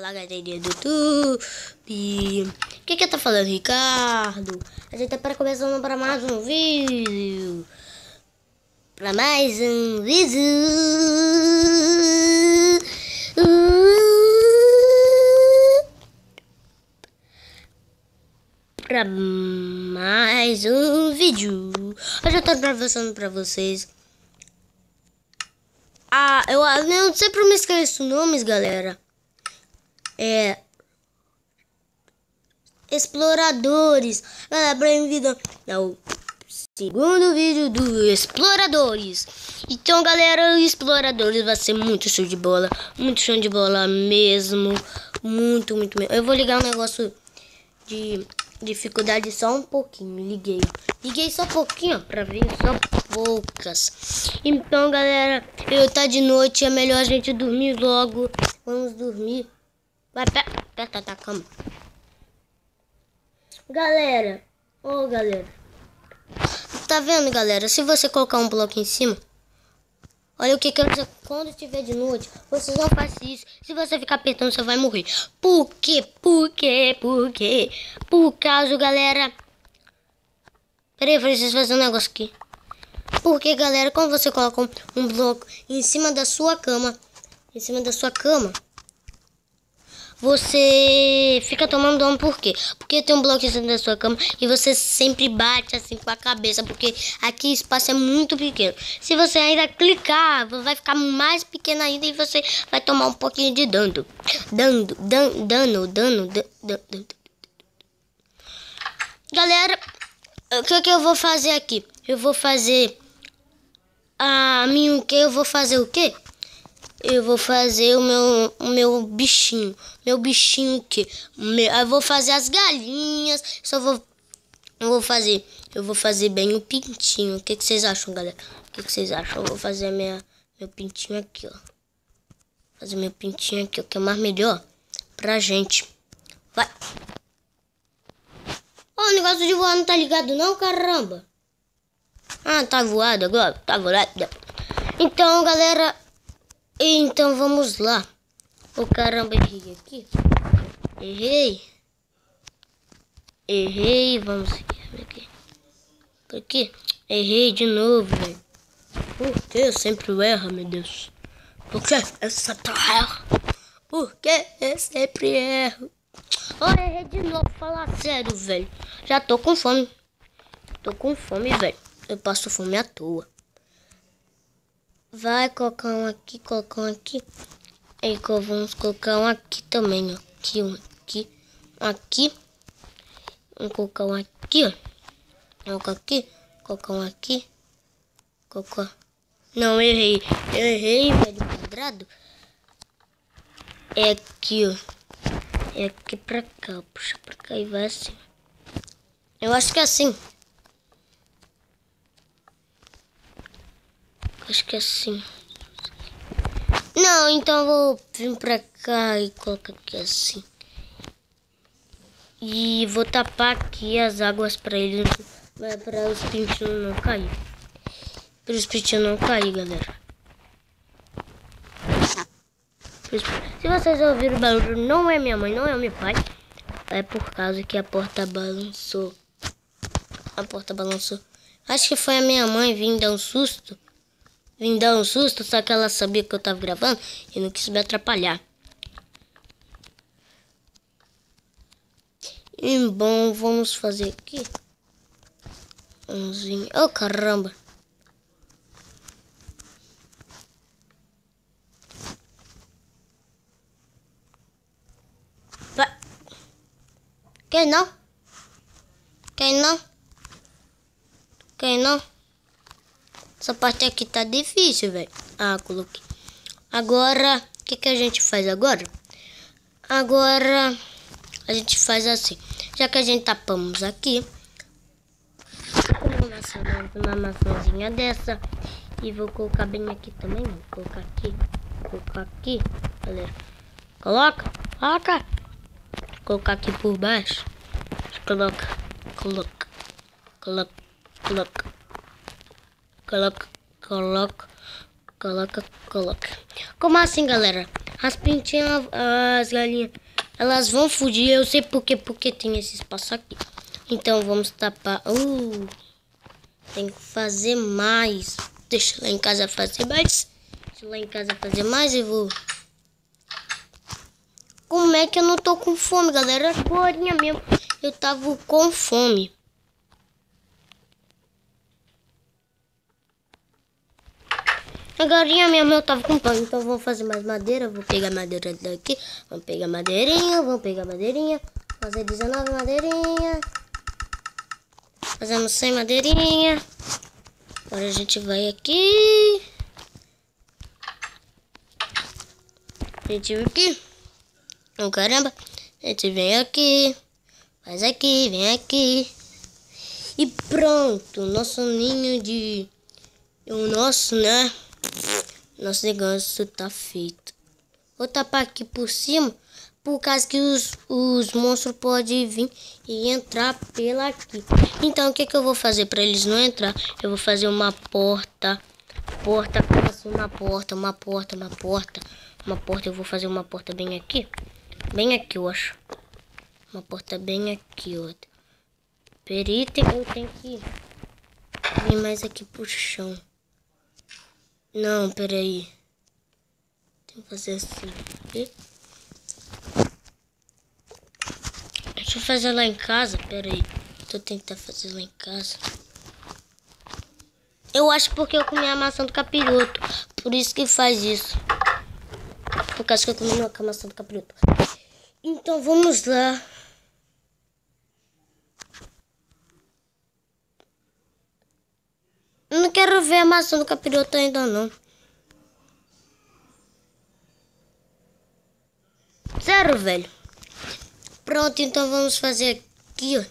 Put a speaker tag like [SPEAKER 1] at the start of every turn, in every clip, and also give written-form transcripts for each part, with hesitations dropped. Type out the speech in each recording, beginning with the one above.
[SPEAKER 1] Fala, galerinha do YouTube. O que tá falando, Ricardo? A gente tá começando para mais um vídeo. Para mais um vídeo. Para mais um vídeo. Hoje eu tô conversando para vocês. Eu sempre me esqueço nomes, galera. Exploradores. Galera, bem-vindo ao segundo vídeo do Exploradores. Então, galera, Exploradores vai ser muito show de bola. Muito show de bola mesmo. Muito mesmo. Eu vou ligar um negócio de dificuldade só um pouquinho. Liguei só um pouquinho, ó, pra ver só poucas. Então, galera, tá de noite, é melhor a gente dormir logo. Vamos dormir. Vai, perto da cama. Galera, galera. Tá vendo, galera? Se você colocar um bloco em cima, olha o que eu dizer. Quando estiver de noite, você não faz isso. Se você ficar apertando, você vai morrer. Por quê? Por causa, galera. Peraí, eu preciso fazer um negócio aqui. Porque, galera, quando você coloca um bloco em cima da sua cama, você fica tomando dano. Por quê? Porque tem um bloco em cima da sua cama e você sempre bate assim com a cabeça, porque aqui o espaço é muito pequeno. Se você ainda clicar, vai ficar mais pequeno ainda e você vai tomar um pouquinho de dano. Galera, o que eu vou fazer aqui? Eu vou fazer eu vou fazer o quê? Eu vou fazer o meu bichinho. Meu bichinho o quê? Eu vou fazer as galinhas. Eu vou fazer bem o pintinho. O que vocês acham, galera? O que vocês acham? Eu vou fazer meu pintinho aqui, ó. Fazer meu pintinho aqui, o que é mais melhor pra gente. Vai. O negócio de voar não tá ligado não, caramba. Tá voado agora? Tá voado. Então, galera... Então vamos lá. Caramba, errei aqui. Errei. Vamos aqui. Por aqui. Errei de novo, velho. Por que eu sempre erro, meu Deus? Por que eu sempre erro? Por que eu sempre erro? Errei de novo, falar sério, velho. Já tô com fome. Velho. Eu passo fome à toa. Vai colocar um aqui, Aí vamos colocar um aqui também, ó. Aqui. Vamos colocar um aqui, ó. Colocar um aqui. Não, errei, velho, quadrado. É aqui, ó. É aqui pra cá, puxa pra cá e vai assim. Eu acho que é assim. Acho que é assim. Não, então eu vou vir pra cá e colocar aqui assim. E vou tapar aqui as águas pra eles, para os pintinhos não cair. Para os pintinhos não cair, galera. Se vocês ouviram o barulho, não é minha mãe, não é meu pai. É por causa que a porta balançou. Acho que foi a minha mãe vindo dar um susto. Só que ela sabia que eu tava gravando e não quis me atrapalhar. E bom, vamos fazer aqui. Oh, caramba. Vai. Quem não? Essa parte aqui tá difícil, velho. Coloquei. Agora, o que a gente faz agora? Agora, a gente faz assim. Já que a gente tapamos aqui, uma maçãzinha dessa. E vou colocar bem aqui também. Vou colocar aqui. Galera. Coloca. Colocar aqui por baixo. Coloca. Como assim, galera? As pintinhas, as galinhas, elas vão fugir. Eu sei porque tem esse espaço aqui. Então vamos tapar. Tem que fazer mais. Deixa lá em casa fazer mais. Deixa lá em casa fazer mais e vou. Como é que eu não tô com fome, galera? Agorinha mesmo eu tava com fome. Agorinha mesmo eu tava com fome. Então vou fazer mais madeira. Vou pegar madeira daqui. Vamos pegar madeirinha. Vamos pegar madeirinha. Fazer 19 madeirinha. Fazemos 100 madeirinha. Agora a gente vai aqui. A gente vem aqui. Oh, caramba. A gente vem aqui. Faz aqui, vem aqui. E pronto. Nosso ninho de... O nosso, né? Nosso negócio tá feito. Vou tapar aqui por cima. Por causa que os monstros podem vir e entrar pela aqui. Então, o que eu vou fazer para eles não entrar? Eu vou fazer uma porta. Assim, uma porta. Eu vou fazer uma porta bem aqui. Bem aqui, eu acho. Uma porta bem aqui, ó. Perita, eu tenho que vir mais aqui pro chão. Não, peraí. Tem que fazer assim. Deixa eu fazer lá em casa, peraí. Deixa eu tentar fazer lá em casa. Eu acho porque eu comi a maçã do capiroto. Por isso que faz isso. Por causa que eu comi a maçã do capiroto. Então vamos lá. Eu não quero ver a maçã do capiroto ainda não. Sério, velho. Pronto, então vamos fazer aqui, ó.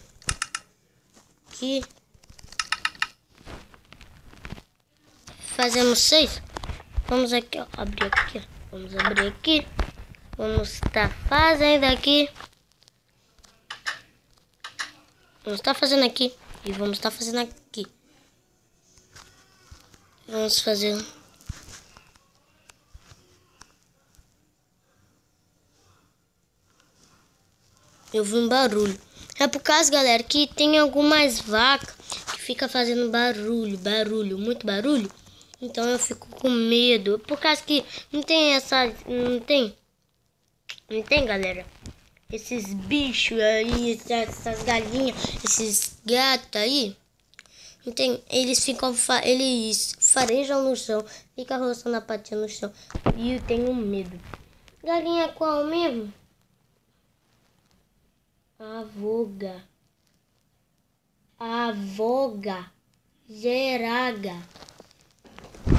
[SPEAKER 1] Aqui. Fazemos 6. Vamos aqui, ó. Abrir aqui, ó. Vamos abrir aqui. Vamos estar fazendo aqui. Vamos estar fazendo aqui. E vamos estar fazendo aqui. Vamos fazer... Eu vi um barulho. É por causa, galera, que tem algumas vacas que fica fazendo barulho, muito barulho. Então eu fico com medo. Por causa que não tem essa... Não tem, galera. Esses bichos aí, essas galinhas, esses gatos aí. Não tem, eles ficam... Eles farejam no chão. Ficam roçando a patinha no chão. E eu tenho medo. Galinha qual mesmo? Avoga. Geraga.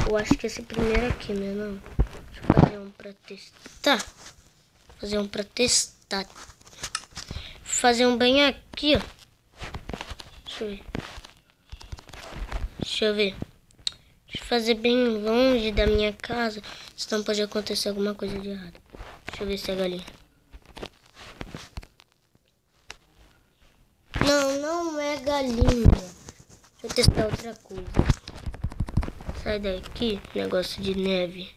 [SPEAKER 1] Eu acho que esse primeiro aqui, né? Não. Deixa eu fazer um pra testar. Fazer um bem aqui, ó. Deixa eu ver. Deixa eu fazer bem longe da minha casa. Senão pode acontecer alguma coisa de errado. Deixa eu ver se é galinha. Não é galinha. Deixa eu testar outra coisa. Sai daqui, negócio de neve.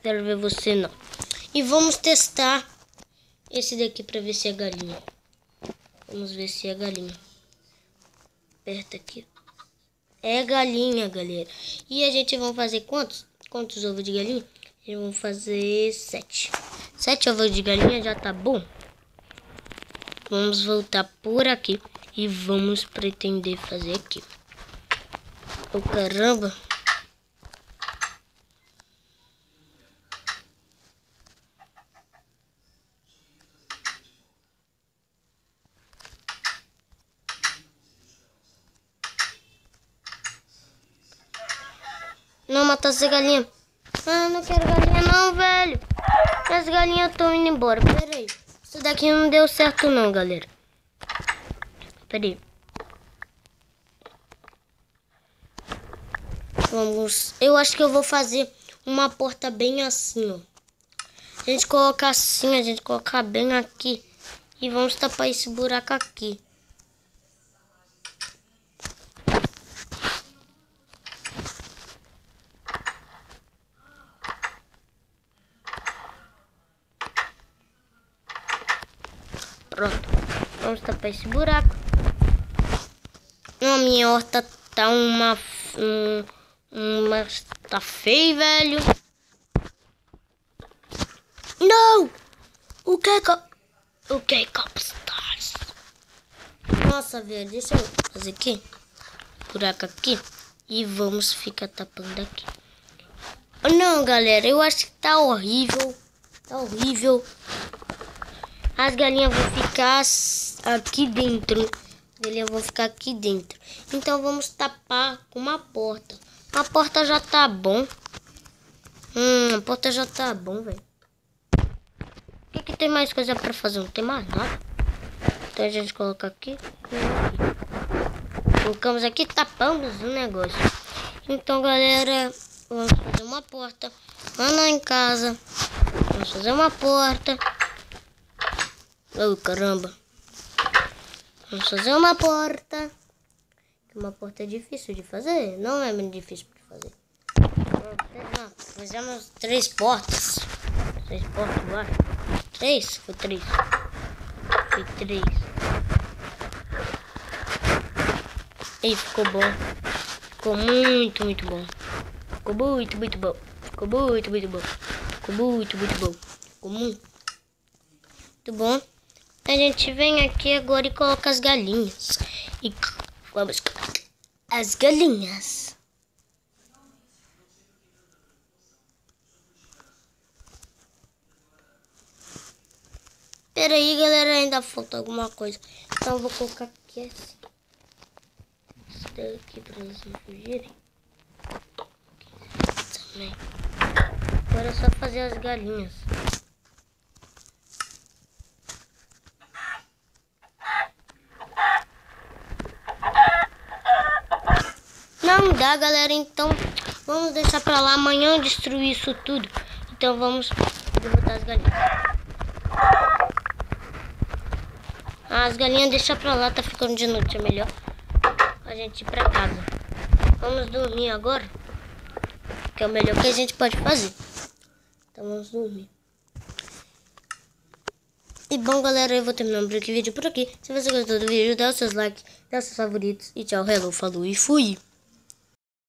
[SPEAKER 1] Quero ver você não. E vamos testar esse daqui pra ver se é galinha. Vamos ver se é galinha. Aperta aqui. É galinha, galera. E a gente vai fazer quantos? Quantos ovos de galinha? Vamos fazer 7. 7 ovos de galinha já tá bom. Vamos voltar por aqui e vamos pretender fazer aqui. Oh, caramba. Não, matar essa galinha. Ah, não quero galinha não, velho. As galinhas estão indo embora. Pera aí. Isso daqui não deu certo não, galera. Pera aí. Vamos... Eu acho que eu vou fazer uma porta bem assim, ó. A gente colocar assim, a gente colocar bem aqui. E vamos tapar esse buraco aqui. Pronto. Vamos tapar esse buraco. A minha horta tá tá feio, velho. Não! O que é Copstars? Nossa, velho, deixa eu fazer aqui. Buraco aqui. E vamos ficar tapando aqui. Não, galera, eu acho que tá horrível. Tá horrível. As galinhas vão ficar aqui dentro. As galinhas vão ficar aqui dentro. Então vamos tapar com uma porta. A porta já tá bom. A porta já tá bom, velho. O que tem mais coisa pra fazer? Não tem mais nada. Então a gente coloca aqui. Colocamos aqui, tapamos o negócio. Então, galera, vamos fazer uma porta. Lá em casa. Vamos fazer uma porta. Oh, caramba. Vamos fazer uma porta. Uma porta é difícil de fazer. Não é muito difícil de fazer. Fizemos 3 portas. 3 portas, eu acho. 3? Foi 3. Foi 3. E ficou bom. Ficou muito bom. Ficou muito bom. Ficou muito bom. Ficou muito bom. Ficou muito bom. A gente vem aqui agora e coloca as galinhas. E vamos colocar as galinhas. Pera aí, galera, ainda falta alguma coisa. Então eu vou colocar aqui assim. Isso daqui pra eles não fugirem. Também. Agora é só fazer as galinhas. Não dá, galera, então vamos deixar pra lá. Amanhã eu destruir isso tudo. Então vamos derrotar as galinhas. As galinhas deixa pra lá, tá ficando de noite, é melhor a gente ir pra casa. Vamos dormir agora, que é o melhor que a gente pode fazer. Então vamos dormir. E bom, galera, eu vou terminando o vídeo por aqui. Se você gostou do vídeo, dá os seus likes, dá os seus favoritos. E tchau, hello, falou e fui!